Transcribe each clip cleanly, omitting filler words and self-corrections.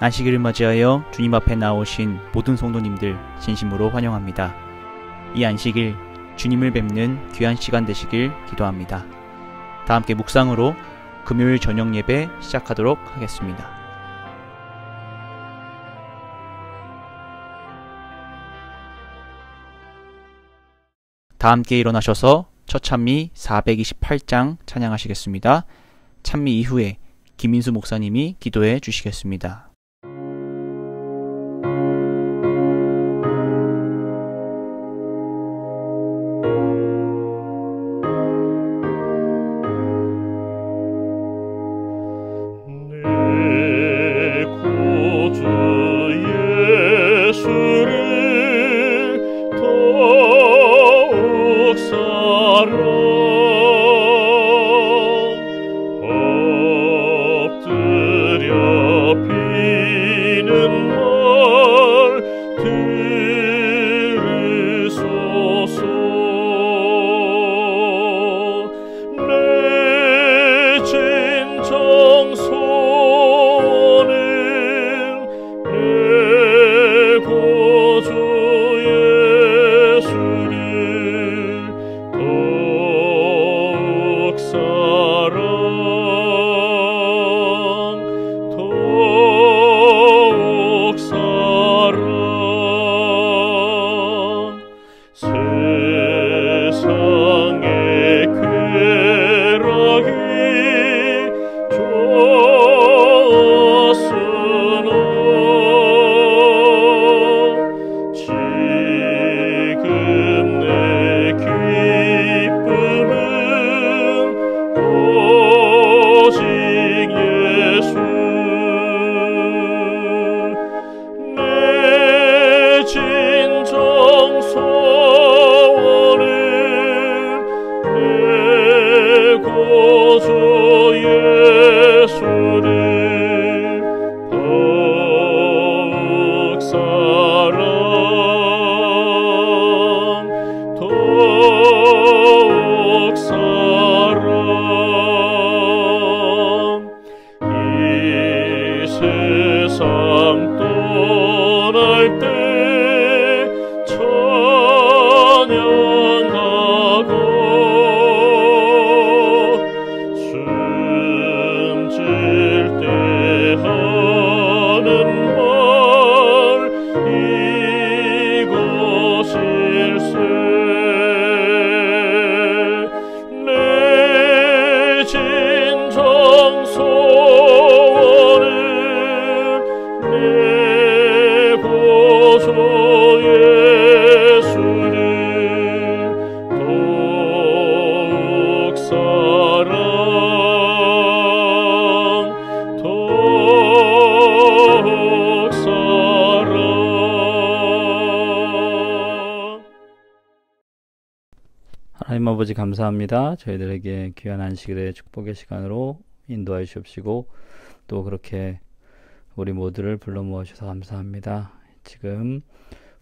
안식일을 맞이하여 주님 앞에 나오신 모든 성도님들 진심으로 환영합니다. 이 안식일 주님을 뵙는 귀한 시간 되시길 기도합니다. 다 함께 묵상으로 금요일 저녁 예배 시작하도록 하겠습니다. 다 함께 일어나셔서 첫 찬미 428장 찬양하시겠습니다. 찬미 이후에 김인수 목사님이 기도해 주시겠습니다. 하나님 아버지 감사합니다. 저희들에게 귀한 안식일의 축복의 시간으로 인도하여 주옵시고 또 그렇게 우리 모두를 불러 모아주셔서 감사합니다. 지금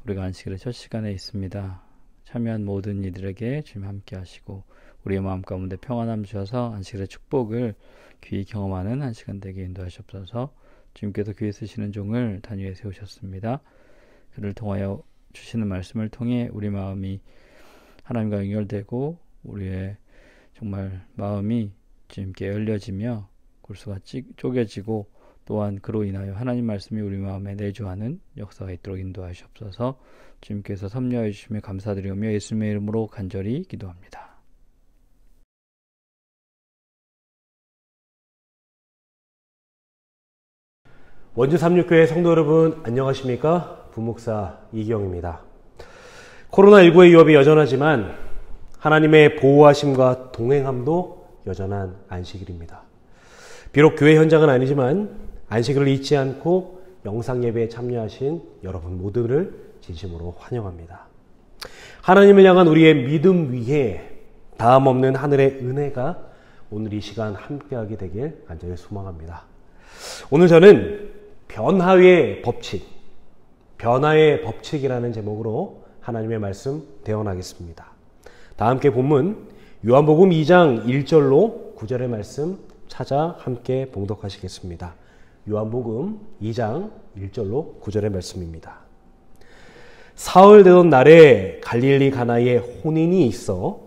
우리가 안식일의 첫 시간에 있습니다. 참여한 모든 이들에게 주님 함께 하시고 우리의 마음 가운데 평안함 주셔서 안식일의 축복을 귀히 경험하는 한 시간 되게 인도하시옵소서. 주님께서 귀히 쓰시는 종을 단위에 세우셨습니다. 그를 통하여 주시는 말씀을 통해 우리 마음이 하나님과 연결되고 우리의 정말 마음이 주님께 열려지며 골수가 쪼개지고 또한 그로 인하여 하나님 말씀이 우리 마음에 내주하는 역사가 있도록 인도하시옵소서. 주님께서 섭려해 주시며 감사드리며 예수님의 이름으로 간절히 기도합니다. 원주 삼육교회 성도 여러분 안녕하십니까? 부목사 이기영입니다. 코로나19의 위협이 여전하지만 하나님의 보호하심과 동행함도 여전한 안식일입니다. 비록 교회 현장은 아니지만 안식일을 잊지 않고 영상예배에 참여하신 여러분 모두를 진심으로 환영합니다. 하나님을 향한 우리의 믿음 위에 다음 없는 하늘의 은혜가 오늘 이 시간 함께하게 되길 간절히 소망합니다. 오늘 저는 변화의 법칙, 변화의 법칙이라는 제목으로 하나님의 말씀 대언하겠습니다. 다 함께 본문 요한복음 2장 1절로 9절의 말씀 찾아 함께 봉독하시겠습니다. 요한복음 2장 1절로 9절의 말씀입니다. 사흘 되던 날에 갈릴리 가나에 혼인이 있어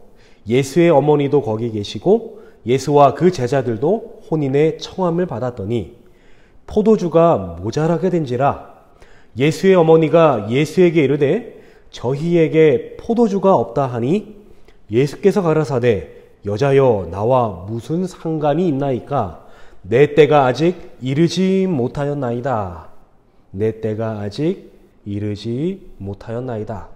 예수의 어머니도 거기 계시고 예수와 그 제자들도 혼인의 청함을 받았더니 포도주가 모자라게 된지라 예수의 어머니가 예수에게 이르되 저희에게 포도주가 없다 하니 예수께서 가라사대 여자여 나와 무슨 상관이 있나이까 내 때가 아직 이르지 못하였나이다. 내 때가 아직 이르지 못하였나이다.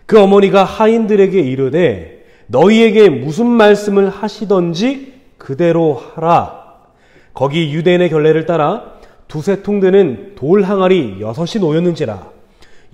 그 어머니가 하인들에게 이르되 너희에게 무슨 말씀을 하시던지 그대로 하라. 거기 유대인의 결례를 따라 두세 통 되는 돌 항아리 6이 놓였는지라.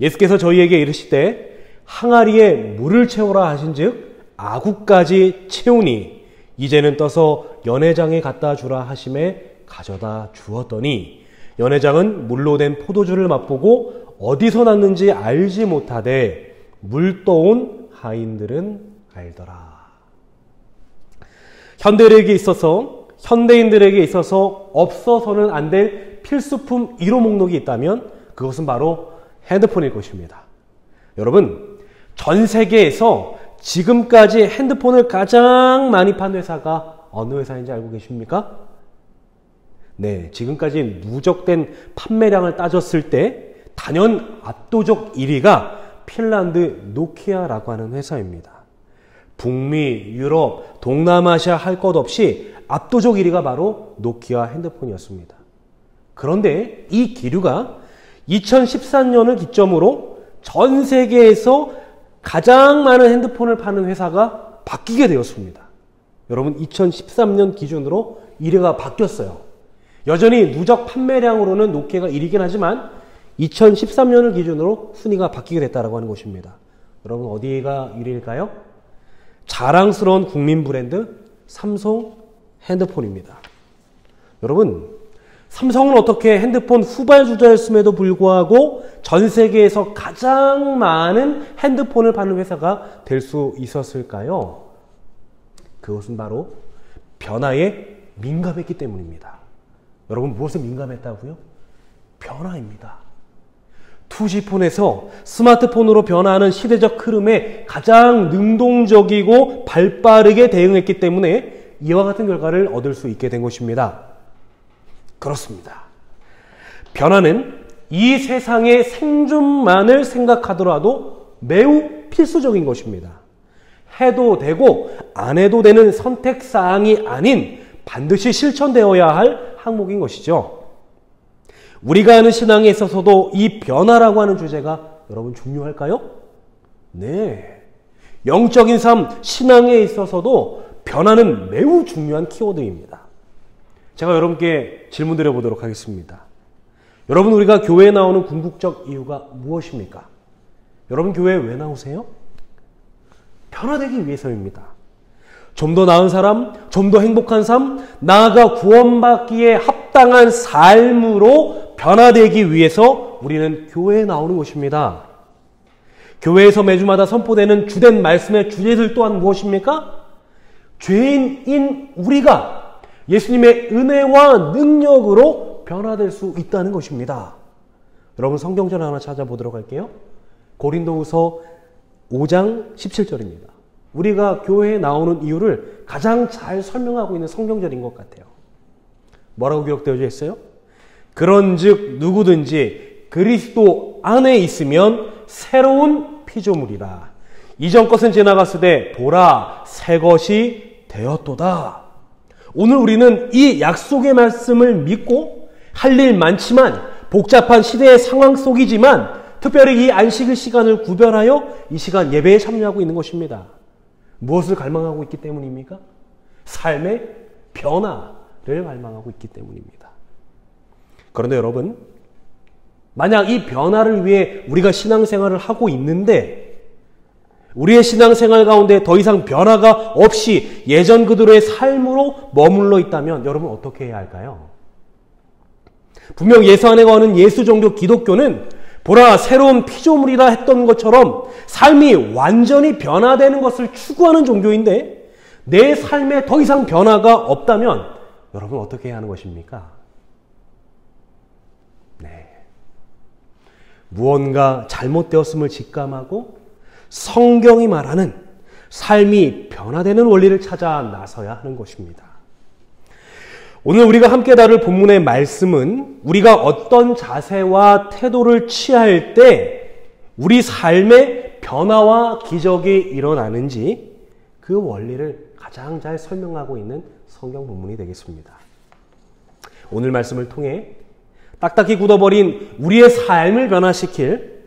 예수께서 저희에게 이르시되 항아리에 물을 채우라 하신즉 아구까지 채우니 이제는 떠서 연회장에 갖다 주라 하심에 가져다 주었더니 연회장은 물로 된 포도주를 맛보고 어디서 났는지 알지 못하되 물 떠온 하인들은 알더라. 현대인들에게 있어서 없어서는 안 될 필수품 1호 목록이 있다면 그것은 바로 핸드폰일 것입니다. 여러분, 전 세계에서 지금까지 핸드폰을 가장 많이 판 회사가 어느 회사인지 알고 계십니까? 네, 지금까지 누적된 판매량을 따졌을 때 단연 압도적 1위가 핀란드 노키아라고 하는 회사입니다. 북미, 유럽, 동남아시아 할 것 없이 압도적 1위가 바로 노키아 핸드폰이었습니다. 그런데 이 기류가 2014년을 기점으로 전 세계에서 가장 많은 핸드폰을 파는 회사가 바뀌게 되었습니다. 여러분, 2013년 기준으로 1위가 바뀌었어요. 여전히 누적 판매량으로는 노키아가 1위긴 하지만 2013년을 기준으로 순위가 바뀌게 됐다고 하는 것입니다. 여러분, 어디가 1위일까요? 자랑스러운 국민 브랜드 삼성 핸드폰입니다. 여러분, 삼성은 어떻게 핸드폰 후발주자였음에도 불구하고 전 세계에서 가장 많은 핸드폰을 파는 회사가 될 수 있었을까요? 그것은 바로 변화에 민감했기 때문입니다. 여러분, 무엇에 민감했다고요? 변화입니다. 2G폰에서 스마트폰으로 변화하는 시대적 흐름에 가장 능동적이고 발빠르게 대응했기 때문에 이와 같은 결과를 얻을 수 있게 된 것입니다. 그렇습니다. 변화는 이 세상의 생존만을 생각하더라도 매우 필수적인 것입니다. 해도 되고 안 해도 되는 선택사항이 아닌 반드시 실천되어야 할 항목인 것이죠. 우리가 하는 신앙에 있어서도 이 변화라고 하는 주제가 여러분 중요할까요? 네. 영적인 삶, 신앙에 있어서도 변화는 매우 중요한 키워드입니다. 제가 여러분께 질문 드려보도록 하겠습니다. 여러분, 우리가 교회에 나오는 궁극적 이유가 무엇입니까? 여러분, 교회에 왜 나오세요? 변화되기 위해서입니다. 좀 더 나은 삶, 좀 더 행복한 삶, 나아가 구원받기에 합당한 삶으로 변화되기 위해서 우리는 교회에 나오는 것입니다. 교회에서 매주마다 선포되는 주된 말씀의 주제들 또한 무엇입니까? 죄인인 우리가 예수님의 은혜와 능력으로 변화될 수 있다는 것입니다. 여러분, 성경절 하나 찾아보도록 할게요. 고린도후서 5장 17절입니다. 우리가 교회에 나오는 이유를 가장 잘 설명하고 있는 성경절인 것 같아요. 뭐라고 기록되어 있어요? 그런즉 누구든지 그리스도 안에 있으면 새로운 피조물이라. 이전 것은 지나갔으되 보라 새 것이 되었도다. 오늘 우리는 이 약속의 말씀을 믿고 할 일 많지만 복잡한 시대의 상황 속이지만 특별히 이 안식일 시간을 구별하여 이 시간 예배에 참여하고 있는 것입니다. 무엇을 갈망하고 있기 때문입니까? 삶의 변화를 갈망하고 있기 때문입니다. 그런데 여러분, 만약 이 변화를 위해 우리가 신앙생활을 하고 있는데 우리의 신앙생활 가운데 더 이상 변화가 없이 예전 그대로의 삶으로 머물러 있다면 여러분 어떻게 해야 할까요? 분명 예수 안에 거하는 예수 종교 기독교는 보라 새로운 피조물이라 했던 것처럼 삶이 완전히 변화되는 것을 추구하는 종교인데 내 삶에 더 이상 변화가 없다면 여러분 어떻게 해야 하는 것입니까? 무언가 잘못되었음을 직감하고 성경이 말하는 삶이 변화되는 원리를 찾아 나서야 하는 것입니다. 오늘 우리가 함께 다룰 본문의 말씀은 우리가 어떤 자세와 태도를 취할 때 우리 삶에 변화와 기적이 일어나는지 그 원리를 가장 잘 설명하고 있는 성경 본문이 되겠습니다. 오늘 말씀을 통해 딱딱히 굳어버린 우리의 삶을 변화시킬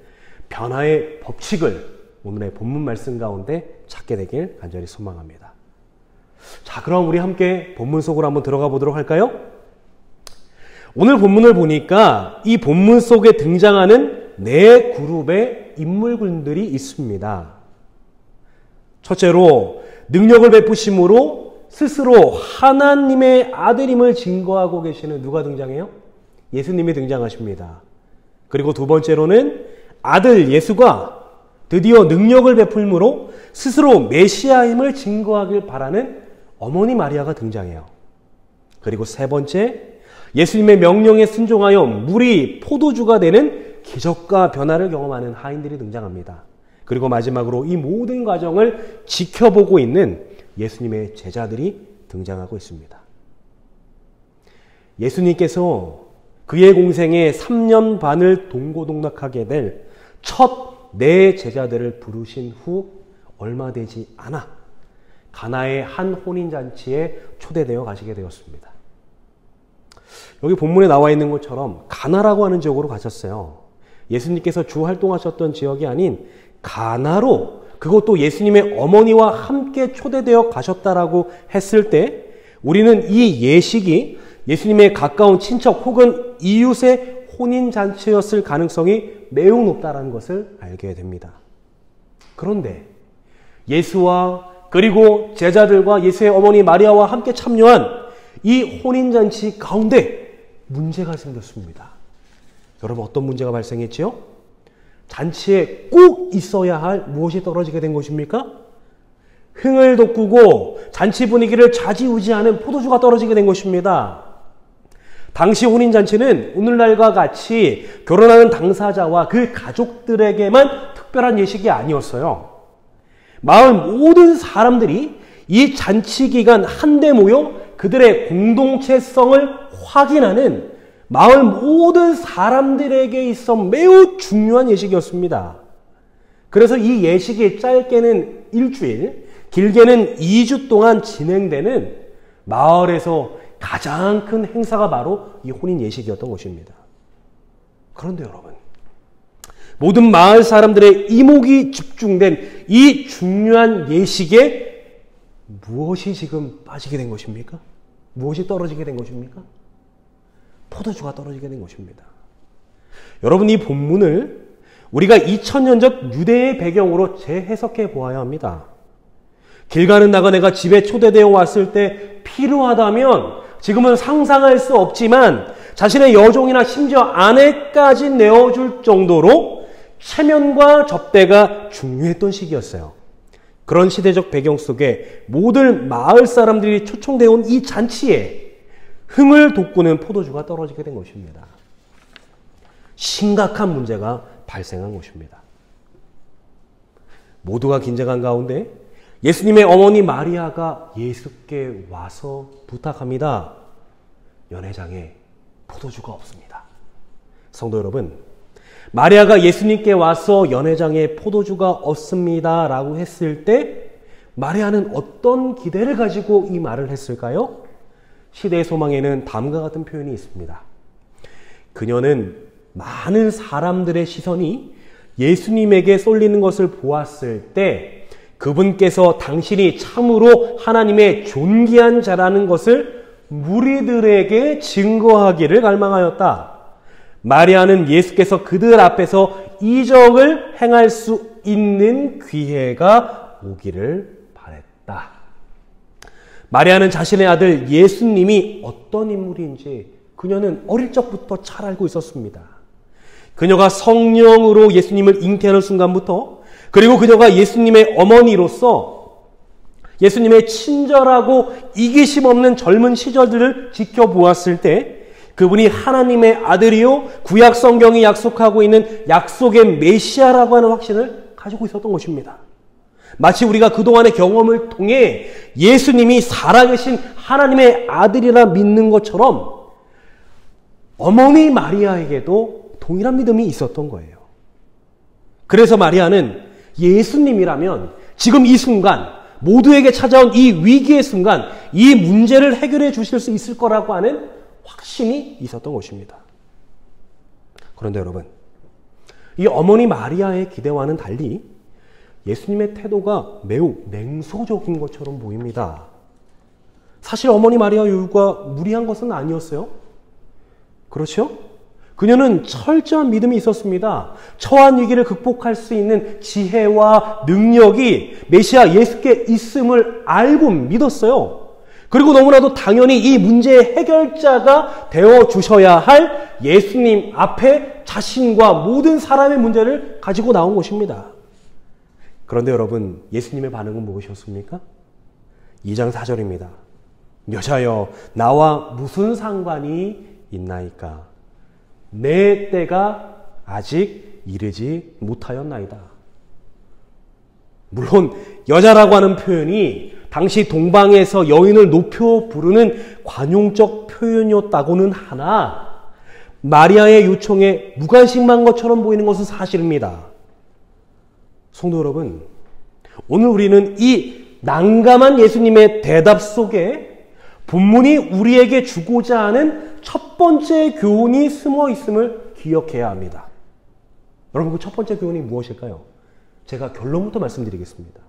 변화의 법칙을 오늘의 본문 말씀 가운데 찾게 되길 간절히 소망합니다. 자, 그럼 우리 함께 본문 속으로 한번 들어가 보도록 할까요? 오늘 본문을 보니까 이 본문 속에 등장하는 네 그룹의 인물군들이 있습니다. 첫째로 능력을 베푸심으로 스스로 하나님의 아들임을 증거하고 계시는 누가 등장해요? 예수님이 등장하십니다. 그리고 두 번째로는 아들 예수가 드디어 능력을 베풀므로 스스로 메시아임을 증거하길 바라는 어머니 마리아가 등장해요. 그리고 세 번째, 예수님의 명령에 순종하여 물이 포도주가 되는 기적과 변화를 경험하는 하인들이 등장합니다. 그리고 마지막으로 이 모든 과정을 지켜보고 있는 예수님의 제자들이 등장하고 있습니다. 예수님께서 그의 공생에 3년 반을 동고동락하게 될 첫 네 제자들을 부르신 후 얼마 되지 않아 가나의 한 혼인잔치에 초대되어 가시게 되었습니다. 여기 본문에 나와 있는 것처럼 가나라고 하는 지역으로 가셨어요. 예수님께서 주 활동하셨던 지역이 아닌 가나로, 그것도 예수님의 어머니와 함께 초대되어 가셨다라고 했을 때 우리는 이 예식이 예수님의 가까운 친척 혹은 이웃의 혼인잔치였을 가능성이 매우 높다는 것을 알게 됩니다. 그런데 예수와 그리고 제자들과 예수의 어머니 마리아와 함께 참여한 이 혼인잔치 가운데 문제가 생겼습니다. 여러분, 어떤 문제가 발생했지요? 잔치에 꼭 있어야 할 무엇이 떨어지게 된 것입니까? 흥을 돋구고 잔치 분위기를 좌지우지하는 포도주가 떨어지게 된 것입니다. 당시 혼인잔치는 오늘날과 같이 결혼하는 당사자와 그 가족들에게만 특별한 예식이 아니었어요. 마을 모든 사람들이 이 잔치 기간 한데 모여 그들의 공동체성을 확인하는 마을 모든 사람들에게 있어 매우 중요한 예식이었습니다. 그래서 이 예식이 짧게는 일주일, 길게는 2주 동안 진행되는 마을에서 가장 큰 행사가 바로 이 혼인 예식이었던 것입니다. 그런데 여러분, 모든 마을 사람들의 이목이 집중된 이 중요한 예식에 무엇이 지금 빠지게 된 것입니까? 무엇이 떨어지게 된 것입니까? 포도주가 떨어지게 된 것입니다. 여러분, 이 본문을 우리가 2000년 전 유대의 배경으로 재해석해 보아야 합니다. 길 가는 나그네가 집에 초대되어 왔을 때 필요하다면 지금은 상상할 수 없지만 자신의 여종이나 심지어 아내까지 내어줄 정도로 체면과 접대가 중요했던 시기였어요. 그런 시대적 배경 속에 모든 마을 사람들이 초청되어 온 이 잔치에 흥을 돋구는 포도주가 떨어지게 된 것입니다. 심각한 문제가 발생한 것입니다. 모두가 긴장한 가운데 예수님의 어머니 마리아가 예수께 와서 부탁합니다. 연회장에 포도주가 없습니다. 성도 여러분, 마리아가 예수님께 와서 연회장에 포도주가 없습니다 라고 했을 때 마리아는 어떤 기대를 가지고 이 말을 했을까요? 시대의 소망에는 다음과 같은 표현이 있습니다. 그녀는 많은 사람들의 시선이 예수님에게 쏠리는 것을 보았을 때 그분께서 당신이 참으로 하나님의 존귀한 자라는 것을 무리들에게 증거하기를 갈망하였다. 마리아는 예수께서 그들 앞에서 이적을 행할 수 있는 기회가 오기를 바랬다. 마리아는 자신의 아들 예수님이 어떤 인물인지 그녀는 어릴 적부터 잘 알고 있었습니다. 그녀가 성령으로 예수님을 잉태하는 순간부터, 그리고 그녀가 예수님의 어머니로서 예수님의 친절하고 이기심 없는 젊은 시절들을 지켜보았을 때 그분이 하나님의 아들이요 구약 성경이 약속하고 있는 약속의 메시아라고 하는 확신을 가지고 있었던 것입니다. 마치 우리가 그동안의 경험을 통해 예수님이 살아계신 하나님의 아들이라 믿는 것처럼 어머니 마리아에게도 동일한 믿음이 있었던 거예요. 그래서 마리아는 예수님이라면 지금 이 순간 모두에게 찾아온 이 위기의 순간 이 문제를 해결해 주실 수 있을 거라고 하는 확신이 있었던 것입니다. 그런데 여러분, 이 어머니 마리아의 기대와는 달리 예수님의 태도가 매우 냉소적인 것처럼 보입니다. 사실 어머니 마리아 요구가 무리한 것은 아니었어요. 그렇죠? 그녀는 철저한 믿음이 있었습니다. 처한 위기를 극복할 수 있는 지혜와 능력이 메시아 예수께 있음을 알고 믿었어요. 그리고 너무나도 당연히 이 문제의 해결자가 되어주셔야 할 예수님 앞에 자신과 모든 사람의 문제를 가지고 나온 것입니다. 그런데 여러분, 예수님의 반응은 무엇이었습니까? 2장 4절입니다. 여자여, 나와 무슨 상관이 있나이까? 내 때가 아직 이르지 못하였나이다. 물론 여자라고 하는 표현이 당시 동방에서 여인을 높여 부르는 관용적 표현이었다고는 하나 마리아의 요청에 무관심한 것처럼 보이는 것은 사실입니다. 성도 여러분, 오늘 우리는 이 난감한 예수님의 대답 속에 본문이 우리에게 주고자 하는 첫 번째 교훈이 숨어 있음을 기억해야 합니다. 여러분, 그 첫 번째 교훈이 무엇일까요? 제가 결론부터 말씀드리겠습니다.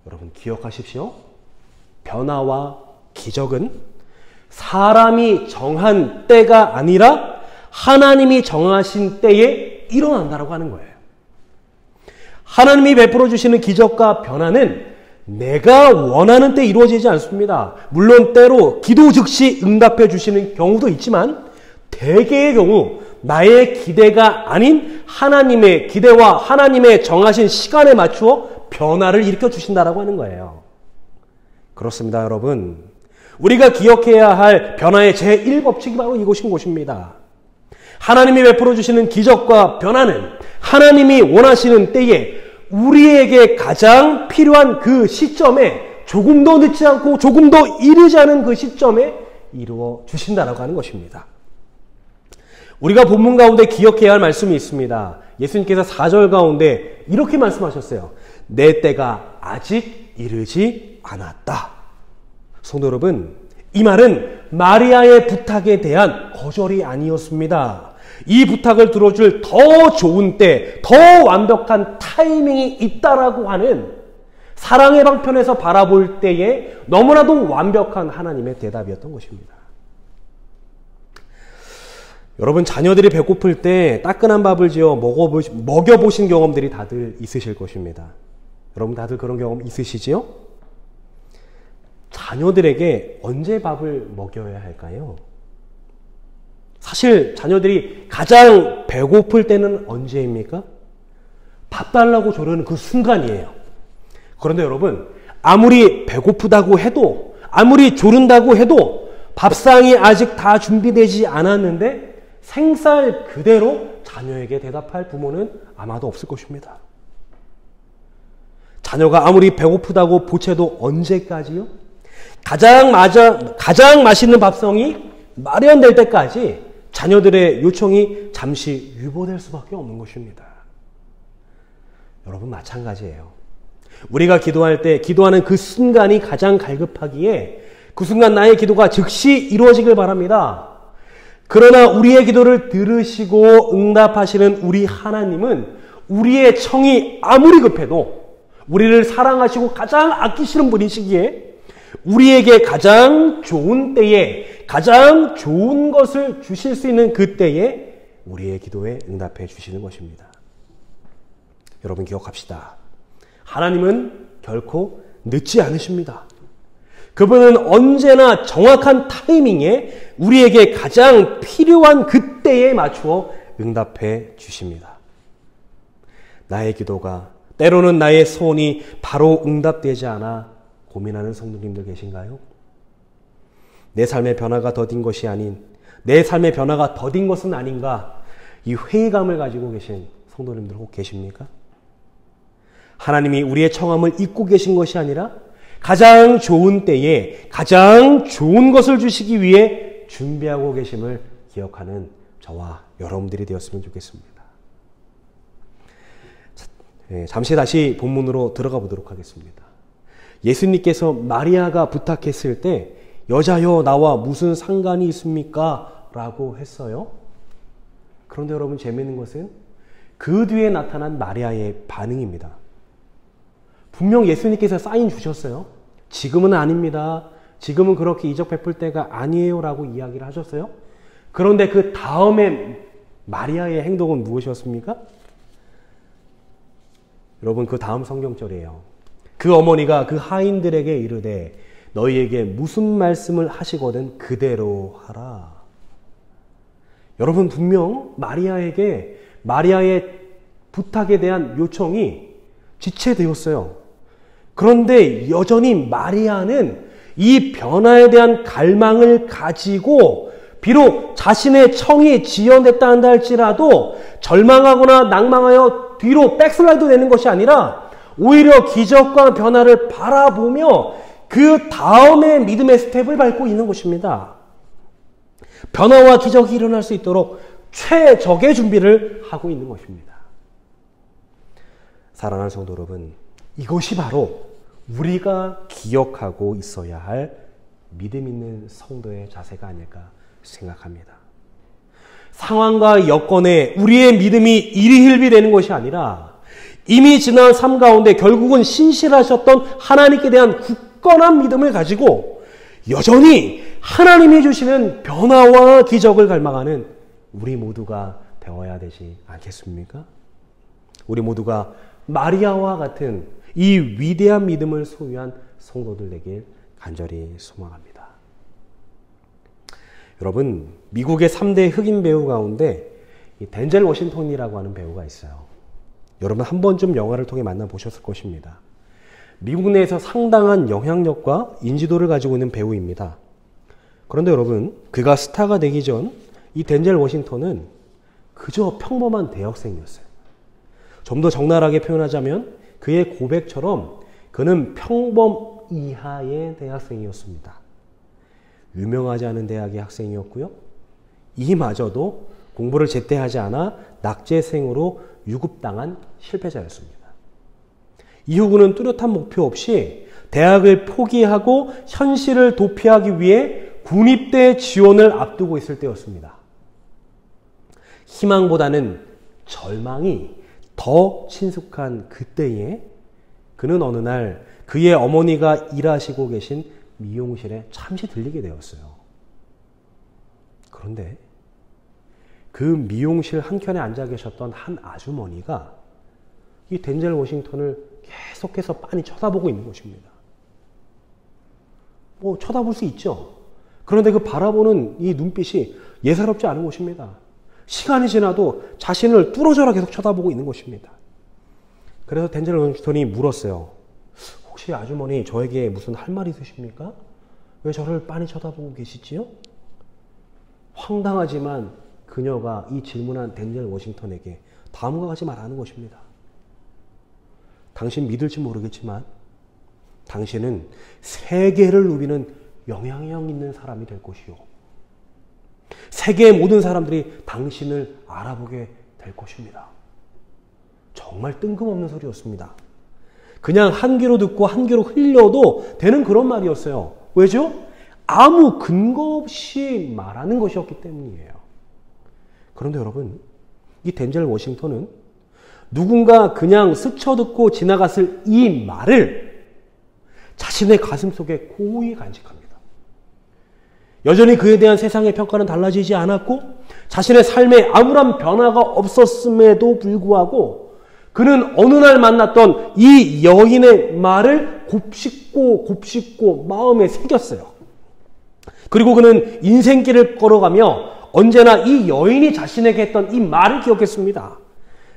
여러분, 기억하십시오. 변화와 기적은 사람이 정한 때가 아니라 하나님이 정하신 때에 일어난다라고 하는 거예요. 하나님이 베풀어 주시는 기적과 변화는 내가 원하는 때 이루어지지 않습니다. 물론 때로 기도 즉시 응답해 주시는 경우도 있지만 대개의 경우 나의 기대가 아닌 하나님의 기대와 하나님의 정하신 시간에 맞추어 변화를 일으켜 주신다라고 하는 거예요. 그렇습니다, 여러분. 우리가 기억해야 할 변화의 제1법칙이 바로 이것인 것입니다. 하나님이 베풀어 주시는 기적과 변화는 하나님이 원하시는 때에 우리에게 가장 필요한 그 시점에 조금 더 늦지 않고 조금 더 이르지 않은 그 시점에 이루어 주신다라고 하는 것입니다. 우리가 본문 가운데 기억해야 할 말씀이 있습니다. 예수님께서 4절 가운데 이렇게 말씀하셨어요. 내 때가 아직 이르지 않았다. 성도 여러분, 이 말은 마리아의 부탁에 대한 거절이 아니었습니다. 이 부탁을 들어줄 더 좋은 때, 더 완벽한 타이밍이 있다라고 하는 사랑의 방편에서 바라볼 때에 너무나도 완벽한 하나님의 대답이었던 것입니다. 여러분, 자녀들이 배고플 때 따끈한 밥을 지어 먹여보신 경험들이 다들 있으실 것입니다. 여러분, 다들 그런 경험 있으시지요? 자녀들에게 언제 밥을 먹여야 할까요? 사실 자녀들이 가장 배고플 때는 언제입니까? 밥 달라고 조르는 그 순간이에요. 그런데 여러분, 아무리 배고프다고 해도, 아무리 조른다고 해도 밥상이 아직 다 준비되지 않았는데 생살 그대로 자녀에게 대답할 부모는 아마도 없을 것입니다. 자녀가 아무리 배고프다고 보채도 언제까지요? 가장 맛있는 밥상이 마련될 때까지 자녀들의 요청이 잠시 유보될 수밖에 없는 것입니다. 여러분, 마찬가지예요. 우리가 기도할 때 기도하는 그 순간이 가장 갈급하기에 그 순간 나의 기도가 즉시 이루어지길 바랍니다. 그러나 우리의 기도를 들으시고 응답하시는 우리 하나님은 우리의 청이 아무리 급해도 우리를 사랑하시고 가장 아끼시는 분이시기에 우리에게 가장 좋은 때에 가장 좋은 것을 주실 수 있는 그 때에 우리의 기도에 응답해 주시는 것입니다. 여러분, 기억합시다. 하나님은 결코 늦지 않으십니다. 그분은 언제나 정확한 타이밍에 우리에게 가장 필요한 그때에 맞추어 응답해 주십니다. 나의 기도가, 때로는 나의 소원이 바로 응답되지 않아 고민하는 성도님들 계신가요? 내 삶의 변화가 더딘 것이 아닌 내 삶의 변화가 더딘 것은 아닌가, 이 회의감을 가지고 계신 성도님들 혹 계십니까? 하나님이 우리의 청함을 잊고 계신 것이 아니라 가장 좋은 때에 가장 좋은 것을 주시기 위해 준비하고 계심을 기억하는 저와 여러분들이 되었으면 좋겠습니다. 잠시 다시 본문으로 들어가 보도록 하겠습니다. 예수님께서 마리아가 부탁했을 때 여자여 나와 무슨 상관이 있습니까? 라고 했어요. 그런데 여러분, 재미있는 것은 그 뒤에 나타난 마리아의 반응입니다. 분명 예수님께서 사인 주셨어요. 지금은 아닙니다. 지금은 그렇게 이적 베풀 때가 아니에요 라고 이야기를 하셨어요. 그런데 그 다음에 마리아의 행동은 무엇이었습니까? 여러분, 그 다음 성경절이에요. 그 어머니가 그 하인들에게 이르되 너희에게 무슨 말씀을 하시거든 그대로 하라. 여러분, 분명 마리아의 부탁에 대한 요청이 지체되었어요. 그런데 여전히 마리아는 이 변화에 대한 갈망을 가지고 비록 자신의 청이 지연됐다 한다 할지라도 절망하거나 낭망하여 뒤로 백슬라이드 되는 것이 아니라 오히려 기적과 변화를 바라보며 그 다음에 믿음의 스텝을 밟고 있는 것입니다. 변화와 기적이 일어날 수 있도록 최적의 준비를 하고 있는 것입니다. 사랑하는 성도 여러분, 이것이 바로 우리가 기억하고 있어야 할 믿음 있는 성도의 자세가 아닐까 생각합니다. 상황과 여건에 우리의 믿음이 일희일비되는 것이 아니라 이미 지난 삶 가운데 결국은 신실하셨던 하나님께 대한 굳건한 믿음을 가지고 여전히 하나님이 주시는 변화와 기적을 갈망하는 우리 모두가 되어야 되지 않겠습니까? 우리 모두가 마리아와 같은 이 위대한 믿음을 소유한 성도들 되길 간절히 소망합니다. 여러분, 미국의 3대 흑인 배우 가운데 덴젤 워싱턴이라고 하는 배우가 있어요. 여러분 한 번쯤 영화를 통해 만나보셨을 것입니다. 미국 내에서 상당한 영향력과 인지도를 가지고 있는 배우입니다. 그런데 여러분, 그가 스타가 되기 전 이 덴젤 워싱턴은 그저 평범한 대학생이었어요. 좀 더 적나라하게 표현하자면 그의 고백처럼 그는 평범 이하의 대학생이었습니다. 유명하지 않은 대학의 학생이었고요. 이마저도 공부를 제때 하지 않아 낙제생으로 유급당한 실패자였습니다. 이후 그는 뚜렷한 목표 없이 대학을 포기하고 현실을 도피하기 위해 군입대 지원을 앞두고 있을 때였습니다. 희망보다는 절망이 더 친숙한 그때에 그는 어느 날 그의 어머니가 일하시고 계신 미용실에 잠시 들리게 되었어요. 그런데 그 미용실 한켠에 앉아 계셨던 한 아주머니가 이 덴젤 워싱턴을 계속해서 빤히 쳐다보고 있는 것입니다. 쳐다볼 수 있죠. 그런데 그 바라보는 이 눈빛이 예사롭지 않은 것입니다. 시간이 지나도 자신을 뚫어져라 계속 쳐다보고 있는 것입니다. 그래서 덴젤 워싱턴이 물었어요. 혹시 아주머니 저에게 무슨 할 말 있으십니까? 왜 저를 빤히 쳐다보고 계시지요? 황당하지만 그녀가 이 질문한 덴젤 워싱턴에게 다음과 같이 말하는 것입니다. 당신 믿을지 모르겠지만 당신은 세계를 누비는 영향력 있는 사람이 될 것이요. 세계의 모든 사람들이 당신을 알아보게 될 것입니다. 정말 뜬금없는 소리였습니다. 그냥 한 귀로 듣고 한 귀로 흘려도 되는 그런 말이었어요. 왜죠? 아무 근거 없이 말하는 것이었기 때문이에요. 그런데 여러분, 이 덴젤 워싱턴은 누군가 그냥 스쳐듣고 지나갔을 이 말을 자신의 가슴 속에 고이 간직합니다. 여전히 그에 대한 세상의 평가는 달라지지 않았고 자신의 삶에 아무런 변화가 없었음에도 불구하고 그는 어느 날 만났던 이 여인의 말을 곱씹고 마음에 새겼어요. 그리고 그는 인생길을 걸어가며 언제나 이 여인이 자신에게 했던 이 말을 기억했습니다.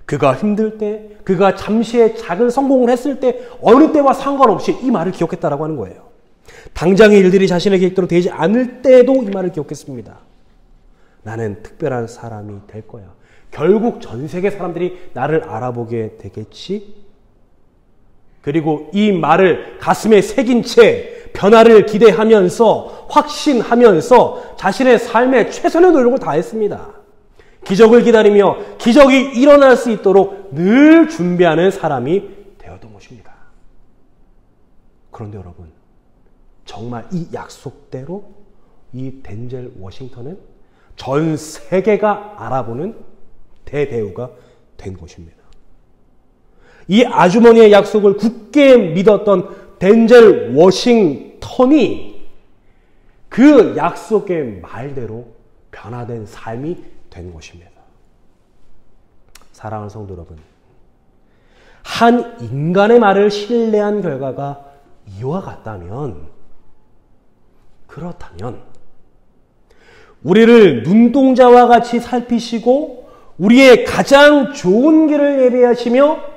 그가 힘들 때, 그가 잠시의 작은 성공을 했을 때 어느 때와 상관없이 이 말을 기억했다라고 하는 거예요. 당장의 일들이 자신의 계획대로 되지 않을 때도 이 말을 기억했습니다. 나는 특별한 사람이 될 거야. 결국 전 세계 사람들이 나를 알아보게 되겠지? 그리고 이 말을 가슴에 새긴 채 변화를 기대하면서 확신하면서 자신의 삶에 최선의 노력을 다했습니다. 기적을 기다리며 기적이 일어날 수 있도록 늘 준비하는 사람이 되었던 것입니다. 그런데 여러분, 정말 이 약속대로 이 덴젤 워싱턴은 전 세계가 알아보는 대배우가 된 것입니다. 이 아주머니의 약속을 굳게 믿었던 덴젤 워싱턴이 그 약속의 말대로 변화된 삶이 된 것입니다. 사랑하는 성도 여러분, 한 인간의 말을 신뢰한 결과가 이와 같다면, 그렇다면 우리를 눈동자와 같이 살피시고 우리의 가장 좋은 길을 예비하시며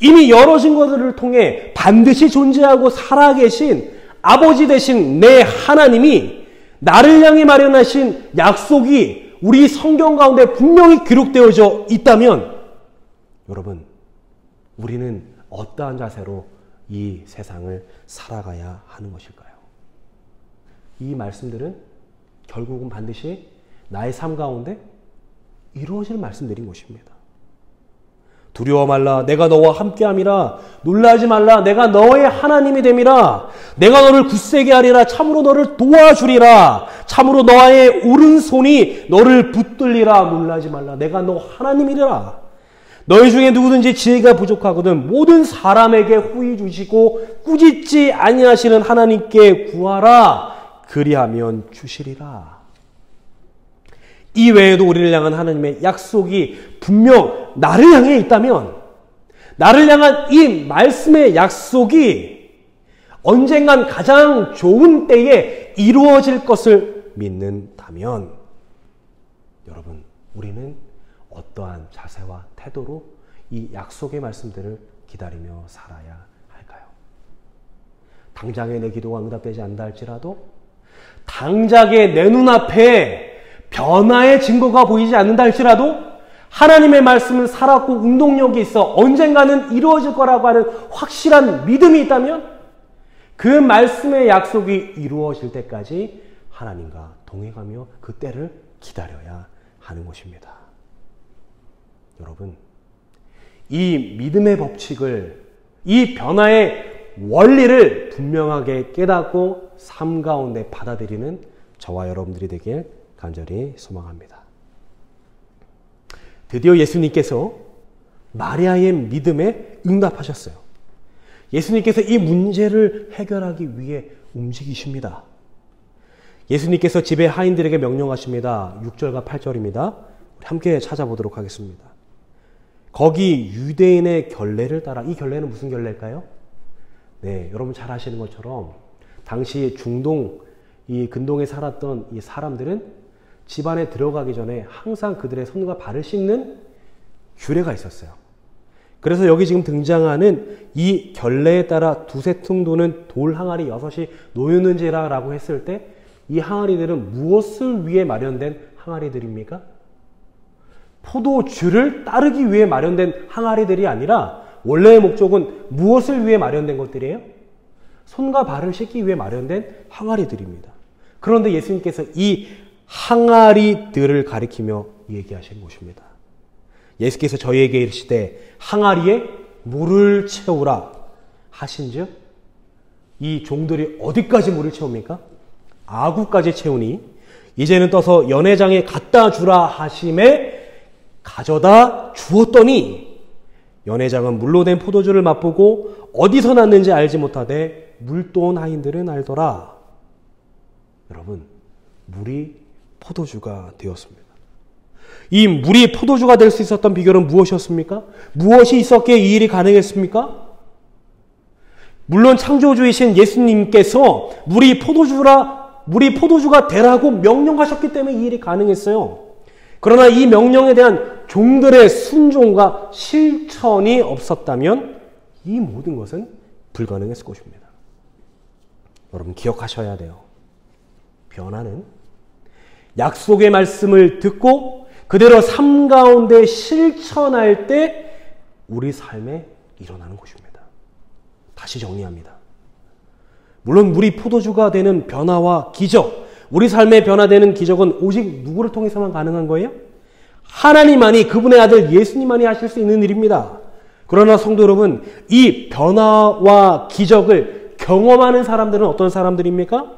이미 열어진 것들을 통해 반드시 존재하고 살아계신 아버지 되신 내 하나님이 나를 향해 마련하신 약속이 우리 성경 가운데 분명히 기록되어져 있다면, 여러분, 우리는 어떠한 자세로 이 세상을 살아가야 하는 것일까요? 이 말씀들은 결국은 반드시 나의 삶 가운데 이루어질 말씀들인 것입니다. 두려워 말라, 내가 너와 함께함이라. 놀라지 말라, 내가 너의 하나님이 됨이라. 내가 너를 굳세게 하리라. 참으로 너를 도와주리라. 참으로 너의 오른손이 너를 붙들리라. 놀라지 말라, 내가 너 하나님이라. 너희 중에 누구든지 지혜가 부족하거든 모든 사람에게 후히 주시고 꾸짖지 아니하시는 하나님께 구하라. 그리하면 주시리라. 이 외에도 우리를 향한 하나님의 약속이 분명 나를 향해 있다면, 나를 향한 이 말씀의 약속이 언젠간 가장 좋은 때에 이루어질 것을 믿는다면, 여러분, 우리는 어떠한 자세와 태도로 이 약속의 말씀들을 기다리며 살아야 할까요? 당장에 내 기도가 응답되지 않는다 할지라도, 당장에 내 눈앞에 변화의 증거가 보이지 않는다 할지라도, 하나님의 말씀은 살았고 운동력이 있어 언젠가는 이루어질 거라고 하는 확실한 믿음이 있다면, 그 말씀의 약속이 이루어질 때까지 하나님과 동행하며 그 때를 기다려야 하는 것입니다. 여러분, 이 믿음의 법칙을, 이 변화의 원리를 분명하게 깨닫고 삶 가운데 받아들이는 저와 여러분들이 되길 간절히 소망합니다. 드디어 예수님께서 마리아의 믿음에 응답하셨어요. 예수님께서 이 문제를 해결하기 위해 움직이십니다. 예수님께서 집의 하인들에게 명령하십니다. 6절과 8절입니다. 우리 함께 찾아보도록 하겠습니다. 거기 유대인의 결례를 따라, 이 결례는 무슨 결례일까요? 네, 여러분 잘 아시는 것처럼 당시 중동, 이 근동에 살았던 이 사람들은 집안에 들어가기 전에 항상 그들의 손과 발을 씻는 규례가 있었어요. 그래서 여기 지금 등장하는 이 결례에 따라 두세 퉁 도는 돌 항아리 6이 놓였는지라 라고 했을 때, 이 항아리들은 무엇을 위해 마련된 항아리들입니까? 포도주를 따르기 위해 마련된 항아리들이 아니라 원래의 목적은 무엇을 위해 마련된 것들이에요? 손과 발을 씻기 위해 마련된 항아리들입니다. 그런데 예수님께서 이 항아리들을 가리키며 얘기하신 것입니다. 예수께서 저희에게 이르시되 항아리에 물을 채우라 하신즉, 이 종들이 어디까지 물을 채웁니까? 아구까지 채우니 이제는 떠서 연회장에 갖다 주라 하심에 가져다 주었더니, 연회장은 물로 된 포도주를 맛보고 어디서 났는지 알지 못하되 물도온 하인들은 알더라. 여러분, 물이 포도주가 되었습니다. 이 물이 포도주가 될 수 있었던 비결은 무엇이었습니까? 무엇이 있었기에 이 일이 가능했습니까? 물론 창조주이신 예수님께서 물이 포도주가 되라고 명령하셨기 때문에 이 일이 가능했어요. 그러나 이 명령에 대한 종들의 순종과 실천이 없었다면 이 모든 것은 불가능했을 것입니다. 여러분 기억하셔야 돼요. 변화는 약속의 말씀을 듣고 그대로 삶 가운데 실천할 때 우리 삶에 일어나는 것입니다. 다시 정리합니다. 물론 우리 포도주가 되는 변화와 기적, 우리 삶에 변화되는 기적은 오직 누구를 통해서만 가능한 거예요? 하나님만이, 그분의 아들 예수님만이 하실 수 있는 일입니다. 그러나 성도 여러분, 이 변화와 기적을 경험하는 사람들은 어떤 사람들입니까?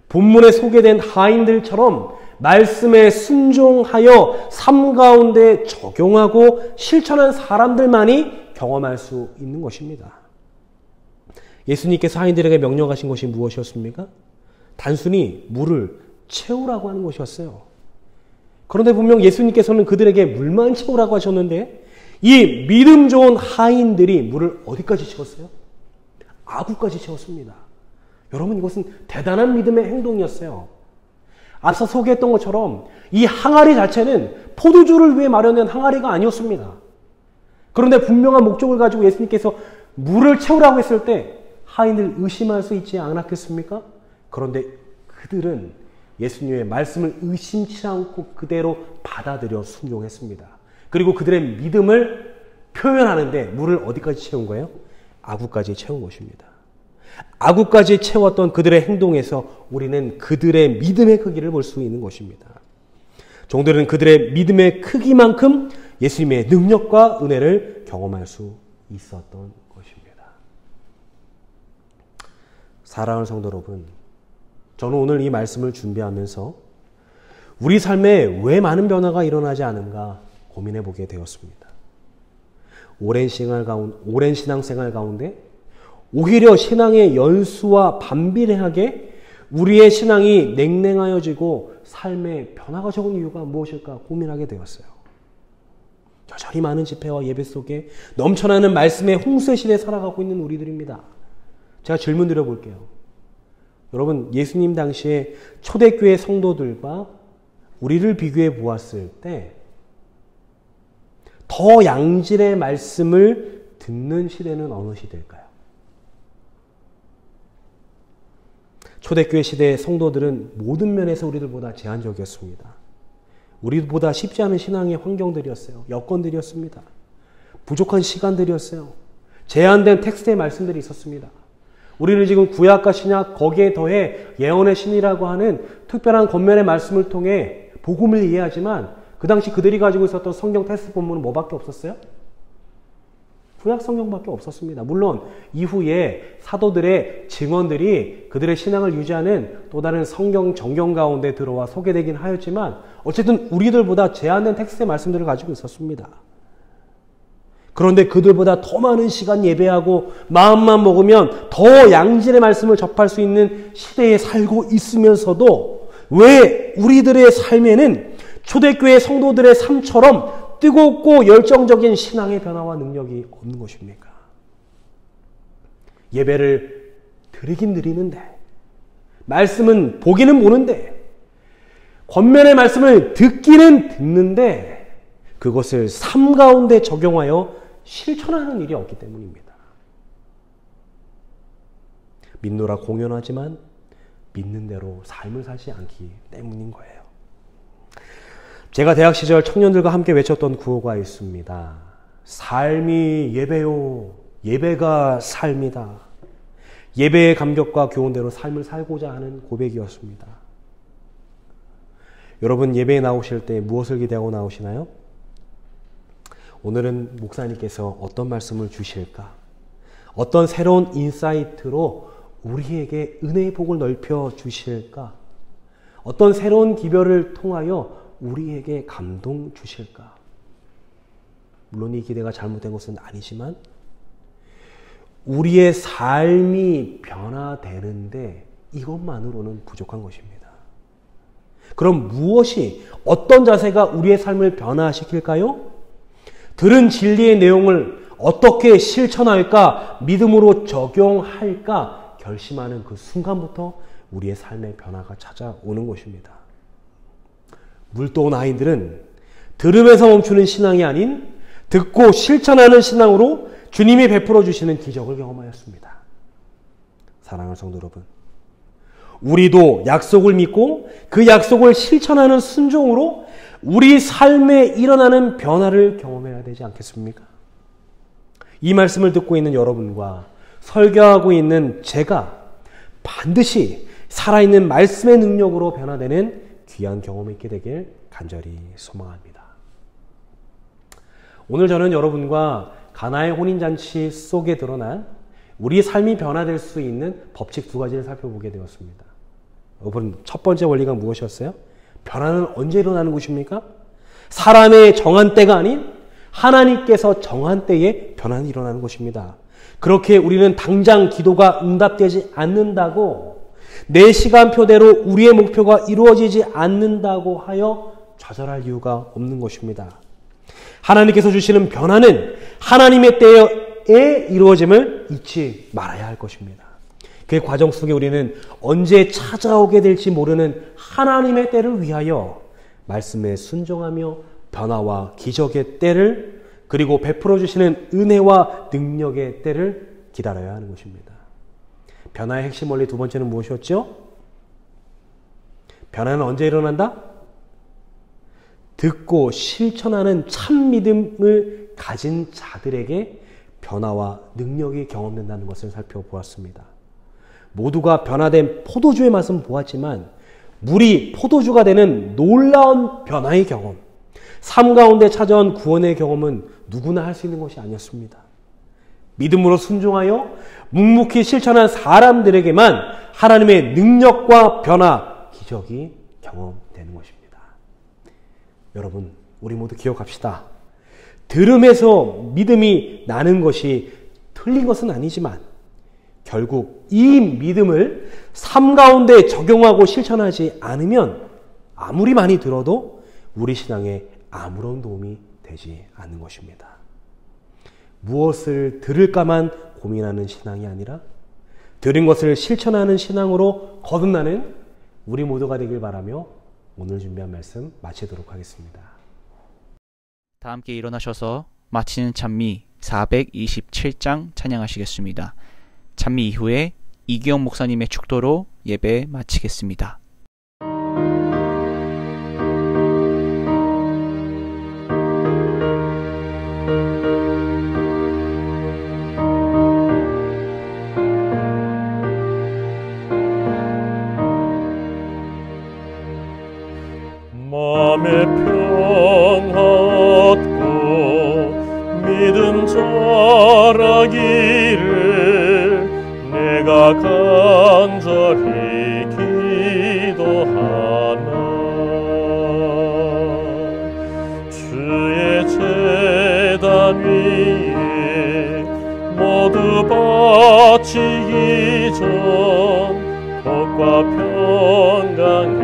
본문에 소개된 하인들처럼 말씀에 순종하여 삶 가운데 적용하고 실천한 사람들만이 경험할 수 있는 것입니다. 예수님께서 하인들에게 명령하신 것이 무엇이었습니까? 단순히 물을 채우라고 하는 것이었어요. 그런데 분명 예수님께서는 그들에게 물만 채우라고 하셨는데 이 믿음 좋은 하인들이 물을 어디까지 채웠어요? 아구까지 채웠습니다. 여러분, 이것은 대단한 믿음의 행동이었어요. 앞서 소개했던 것처럼 이 항아리 자체는 포도주를 위해 마련된 항아리가 아니었습니다. 그런데 분명한 목적을 가지고 예수님께서 물을 채우라고 했을 때 하인들 의심할 수 있지 않았겠습니까? 그런데 그들은 예수님의 말씀을 의심치 않고 그대로 받아들여 순종했습니다. 그리고 그들의 믿음을 표현하는데 물을 어디까지 채운 거예요? 아구까지 채운 것입니다. 아구까지 채웠던 그들의 행동에서 우리는 그들의 믿음의 크기를 볼 수 있는 것입니다. 종들은 그들의 믿음의 크기만큼 예수님의 능력과 은혜를 경험할 수 있었던 것입니다. 사랑하는 성도 여러분, 저는 오늘 이 말씀을 준비하면서 우리 삶에 왜 많은 변화가 일어나지 않은가 고민해 보게 되었습니다. 오랜 신앙생활 가운데 오히려 신앙의 연수와 반비례하게 우리의 신앙이 냉랭하여지고 삶의 변화가 적은 이유가 무엇일까 고민하게 되었어요. 여전히 많은 집회와 예배 속에 넘쳐나는 말씀의 홍수 시대에 살아가고 있는 우리들입니다. 제가 질문 드려볼게요. 여러분, 예수님 당시에 초대교회 성도들과 우리를 비교해 보았을 때 더 양질의 말씀을 듣는 시대는 어느 시대일까요? 초대교회 시대의 성도들은 모든 면에서 우리들보다 제한적이었습니다. 우리보다 쉽지 않은 신앙의 환경들이었어요. 여건들이었습니다. 부족한 시간들이었어요. 제한된 텍스트의 말씀들이 있었습니다. 우리는 지금 구약과 신약 거기에 더해 예언의 신이라고 하는 특별한 권면의 말씀을 통해 복음을 이해하지만 그 당시 그들이 가지고 있었던 성경 텍스트 본문은 뭐밖에 없었어요? 구약 성경밖에 없었습니다. 물론 이후에 사도들의 증언들이 그들의 신앙을 유지하는 또 다른 성경 정경 가운데 들어와 소개되긴 하였지만 어쨌든 우리들보다 제한된 텍스트의 말씀들을 가지고 있었습니다. 그런데 그들보다 더 많은 시간 예배하고 마음만 먹으면 더 양질의 말씀을 접할 수 있는 시대에 살고 있으면서도 왜 우리들의 삶에는 초대교회 성도들의 삶처럼 뜨겁고 열정적인 신앙의 변화와 능력이 없는 것입니까? 예배를 드리긴 드리는데, 말씀은 보기는 보는데, 권면의 말씀을 듣기는 듣는데 그것을 삶 가운데 적용하여 실천하는 일이 없기 때문입니다. 믿노라 공연하지만 믿는 대로 삶을 살지 않기 때문인 거예요. 제가 대학 시절 청년들과 함께 외쳤던 구호가 있습니다. 삶이 예배요, 예배가 삶이다. 예배의 감격과 교훈대로 삶을 살고자 하는 고백이었습니다. 여러분, 예배에 나오실 때 무엇을 기대하고 나오시나요? 오늘은 목사님께서 어떤 말씀을 주실까? 어떤 새로운 인사이트로 우리에게 은혜의 복을 넓혀 주실까? 어떤 새로운 기별을 통하여 우리에게 감동 주실까? 물론 이 기대가 잘못된 것은 아니지만 우리의 삶이 변화되는데 이것만으로는 부족한 것입니다. 그럼 무엇이, 어떤 자세가 우리의 삶을 변화시킬까요? 들은 진리의 내용을 어떻게 실천할까, 믿음으로 적용할까 결심하는 그 순간부터 우리의 삶의 변화가 찾아오는 것입니다. 물도온 아이들은 들으면서 멈추는 신앙이 아닌 듣고 실천하는 신앙으로 주님이 베풀어 주시는 기적을 경험하였습니다. 사랑하는 성도 여러분, 우리도 약속을 믿고 그 약속을 실천하는 순종으로 우리 삶에 일어나는 변화를 경험해야 되지 않겠습니까? 이 말씀을 듣고 있는 여러분과 설교하고 있는 제가 반드시 살아있는 말씀의 능력으로 변화되는 귀한 경험이 있게 되길 간절히 소망합니다. 오늘 저는 여러분과 가나의 혼인잔치 속에 드러난 우리 삶이 변화될 수 있는 법칙 두 가지를 살펴보게 되었습니다. 여러분, 첫 번째 원리가 무엇이었어요? 변화는 언제 일어나는 것입니까? 사람의 정한 때가 아닌 하나님께서 정한 때에 변화는 일어나는 것입니다. 그렇게 우리는 당장 기도가 응답되지 않는다고, 내 시간표대로 우리의 목표가 이루어지지 않는다고 하여 좌절할 이유가 없는 것입니다. 하나님께서 주시는 변화는 하나님의 때에 이루어짐을 잊지 말아야 할 것입니다. 그 과정 속에 우리는 언제 찾아오게 될지 모르는 하나님의 때를 위하여 말씀에 순종하며 변화와 기적의 때를, 그리고 베풀어 주시는 은혜와 능력의 때를 기다려야 하는 것입니다. 변화의 핵심 원리 두 번째는 무엇이었죠? 변화는 언제 일어난다? 듣고 실천하는 참 믿음을 가진 자들에게 변화와 능력이 경험된다는 것을 살펴보았습니다. 모두가 변화된 포도주의 맛은 보았지만 물이 포도주가 되는 놀라운 변화의 경험, 삶 가운데 찾아온 구원의 경험은 누구나 할 수 있는 것이 아니었습니다. 믿음으로 순종하여 묵묵히 실천한 사람들에게만 하나님의 능력과 변화, 기적이 경험되는 것입니다. 여러분, 우리 모두 기억합시다. 들음에서 믿음이 나는 것이 틀린 것은 아니지만 결국 이 믿음을 삶 가운데 적용하고 실천하지 않으면 아무리 많이 들어도 우리 신앙에 아무런 도움이 되지 않는 것입니다. 무엇을 들을까만 고민하는 신앙이 아니라 들은 것을 실천하는 신앙으로 거듭나는 우리 모두가 되길 바라며 오늘 준비한 말씀 마치도록 하겠습니다. 다 함께 일어나셔서 마치는 찬미 427장 찬양하시겠습니다. 찬미 이후에 이기영 목사님의 축도로 예배 마치겠습니다. 마음의 평화 얻고 믿음 자라기를 내가 간절히 기도하나. 주의 제단 위에 모두 바치기 전 복과 평강에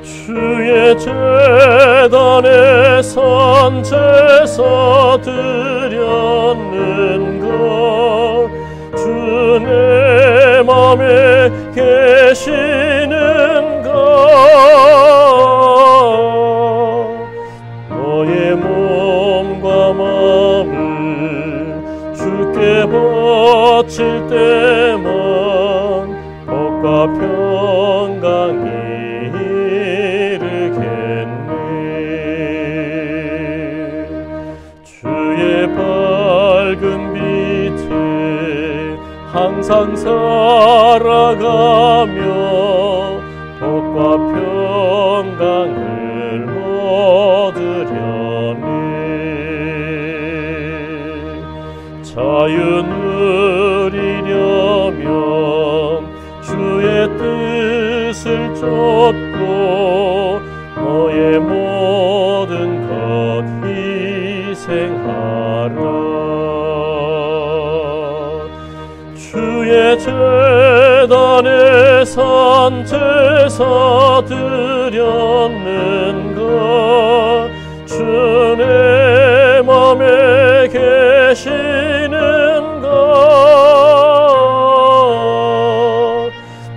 주의 제단에 선제사 드렸는가. 주 내 맘에 계시는가. 너의 몸과 마음을 주께 바칠 때만 복과 평강이 항상 살아가며 복과 평강을 얻으려네. 자유 누리려면 주의 뜻을 쫓고 너의 모든 것 희생하라. 주의 제단에 산제사 드렸는가. 주 내 맘에 계시는가.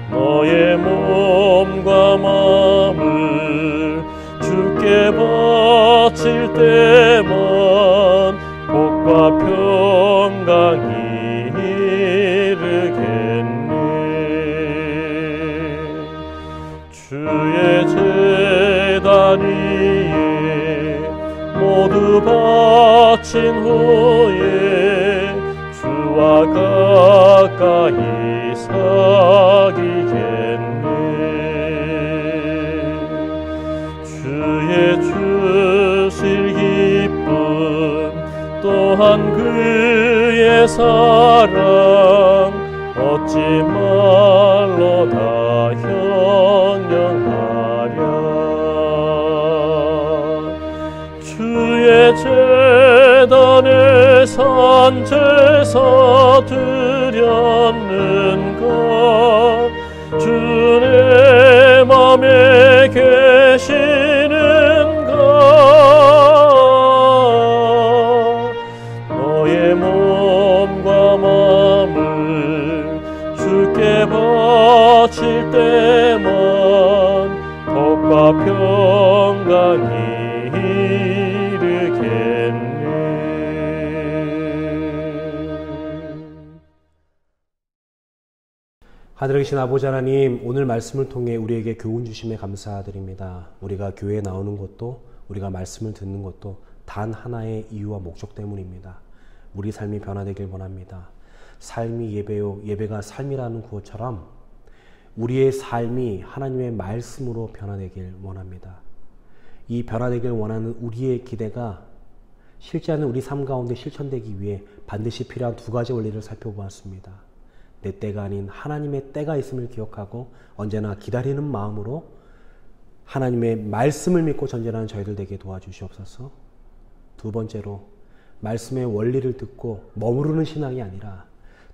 너의 몸과 마음을 주께 바칠 때만 복과 평강 바친 후에 주와 가까이 사귀겠네. 주의 주실 기쁨 또한 그의 사랑 얻지 말로다 형령하랴. 주의 제단에 산제사 드렸는가. 주의 맘에 계시는가. 너의 몸과 마음을 주께 바칠 때만 복과 평강이 하늘에 계신 아버지 하나님, 오늘 말씀을 통해 우리에게 교훈 주심에 감사드립니다. 우리가 교회에 나오는 것도, 우리가 말씀을 듣는 것도 단 하나의 이유와 목적 때문입니다. 우리 삶이 변화되길 원합니다. 삶이 예배요, 예배가 삶이라는 구호처럼 우리의 삶이 하나님의 말씀으로 변화되길 원합니다. 이 변화되길 원하는 우리의 기대가 실제 하는 우리 삶 가운데 실천되기 위해 반드시 필요한 두 가지 원리를 살펴보았습니다. 내 때가 아닌 하나님의 때가 있음을 기억하고 언제나 기다리는 마음으로 하나님의 말씀을 믿고 전진하는 저희들 되게 도와주시옵소서. 두 번째로, 말씀의 원리를 듣고 머무르는 신앙이 아니라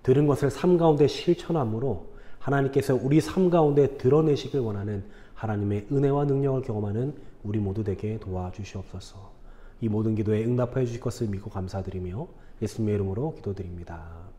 들은 것을 삶 가운데 실천함으로 하나님께서 우리 삶 가운데 드러내시길 원하는 하나님의 은혜와 능력을 경험하는 우리 모두 되게 도와주시옵소서. 이 모든 기도에 응답하여 주실 것을 믿고 감사드리며 예수님의 이름으로 기도드립니다.